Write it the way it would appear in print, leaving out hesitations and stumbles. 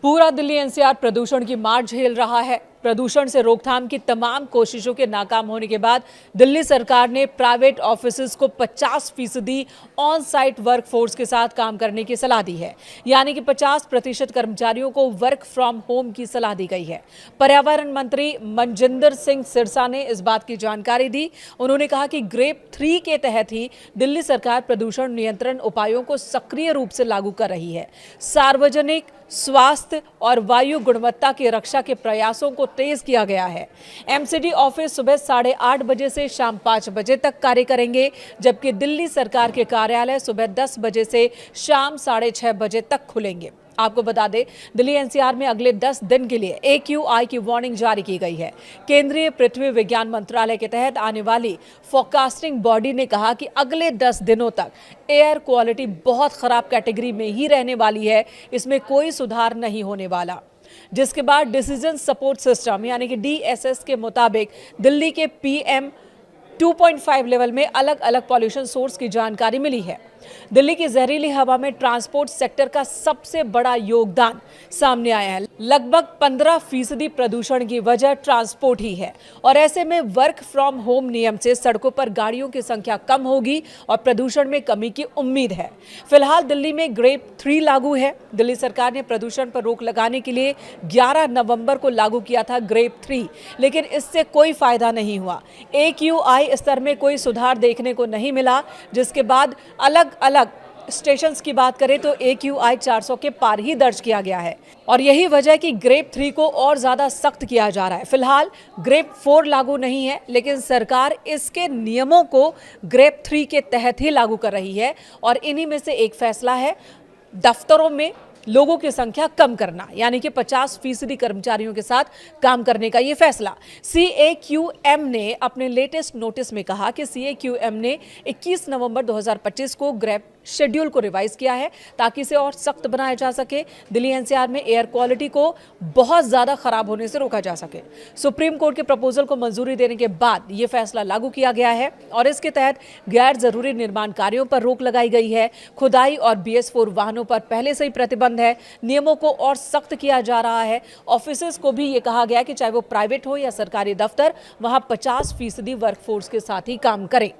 पूरा दिल्ली एनसीआर प्रदूषण की मार झेल रहा है। प्रदूषण से रोकथाम की तमाम कोशिशों के नाकाम होने के बाद दिल्ली सरकार ने प्राइवेट ऑफिसेज को 50% ऑन साइट वर्क फोर्स के साथ काम करने की सलाह दी है। यानी कि 50% कर्मचारियों को वर्क फ्रॉम होम की सलाह दी गई है। पर्यावरण मंत्री मनजिंदर सिंह सिरसा ने इस बात की जानकारी दी। उन्होंने कहा कि ग्रेप 3 के तहत ही दिल्ली सरकार प्रदूषण नियंत्रण उपायों को सक्रिय रूप से लागू कर रही है। सार्वजनिक स्वास्थ्य और वायु गुणवत्ता की रक्षा के प्रयासों को तेज किया गया है। एमसीडी ऑफिस सुबह 8:30 बजे से शाम 5 बजे तक कार्य करेंगे, जबकि दिल्ली सरकार के कार्यालय सुबह 10 बजे से शाम 6:30 बजे तक खुलेंगे। आपको बता दें, दिल्ली एनसीआर में अगले 10 दिन के लिए AQI की वार्निंग जारी की गई है। केंद्रीय पृथ्वी विज्ञान मंत्रालय के तहत आने वाली फोरकास्टिंग बॉडी ने कहा कि अगले 10 दिनों तक एयर क्वालिटी बहुत खराब कैटेगरी में ही रहने वाली है, इसमें कोई सुधार नहीं होने वाला। जिसके बाद डिसीजन सपोर्ट सिस्टम यानी कि DSS के मुताबिक दिल्ली के PM 2.5 लेवल में अलग अलग पॉल्यूशन सोर्स की जानकारी मिली है। दिल्ली की जहरीली हवा में ट्रांसपोर्ट सेक्टर का सबसे बड़ा योगदान सामने आया है। लगभग 15% प्रदूषण की वजह ट्रांसपोर्ट ही है और ऐसे में वर्क फ्रॉम होम नियम से सड़कों पर गाड़ियों की संख्या कम होगी और प्रदूषण में कमी की उम्मीद है। फिलहाल दिल्ली में ग्रेप 3 लागू है। दिल्ली सरकार ने प्रदूषण पर रोक लगाने के लिए 11 नवंबर को लागू किया था ग्रेप 3, लेकिन इससे कोई फायदा नहीं हुआ। AQI स्तर में कोई सुधार देखने को नहीं मिला, जिसके बाद अलग स्टेशंस की बात करें तो AQI 400 के पार ही दर्ज किया गया है और यही वजह है कि ग्रेप 3 को और ज्यादा सख्त किया जा रहा है। फिलहाल ग्रेप 4 लागू नहीं है, लेकिन सरकार इसके नियमों को ग्रेप 3 के तहत ही लागू कर रही है और इन्हीं में से एक फैसला है दफ्तरों में लोगों की संख्या कम करना, यानी कि 50% कर्मचारियों के साथ काम करने का ये फैसला। CAQM ने अपने लेटेस्ट नोटिस में कहा कि CAQM ने 21 नवंबर 2025 को ग्रेप शेड्यूल को रिवाइज किया है ताकि इसे और सख्त बनाया जा सके, दिल्ली एनसीआर में एयर क्वालिटी को बहुत ज्यादा खराब होने से रोका जा सके। सुप्रीम कोर्ट के प्रपोजल को मंजूरी देने के बाद यह फैसला लागू किया गया है और इसके तहत गैर जरूरी निर्माण कार्यों पर रोक लगाई गई है। खुदाई और BS4 वाहनों पर पहले से ही प्रतिबंध है। नियमों को और सख्त किया जा रहा है। ऑफिसेज को भी ये कहा गया कि चाहे वो प्राइवेट हो या सरकारी दफ्तर, वहां 50% वर्कफोर्स के साथ ही काम करें।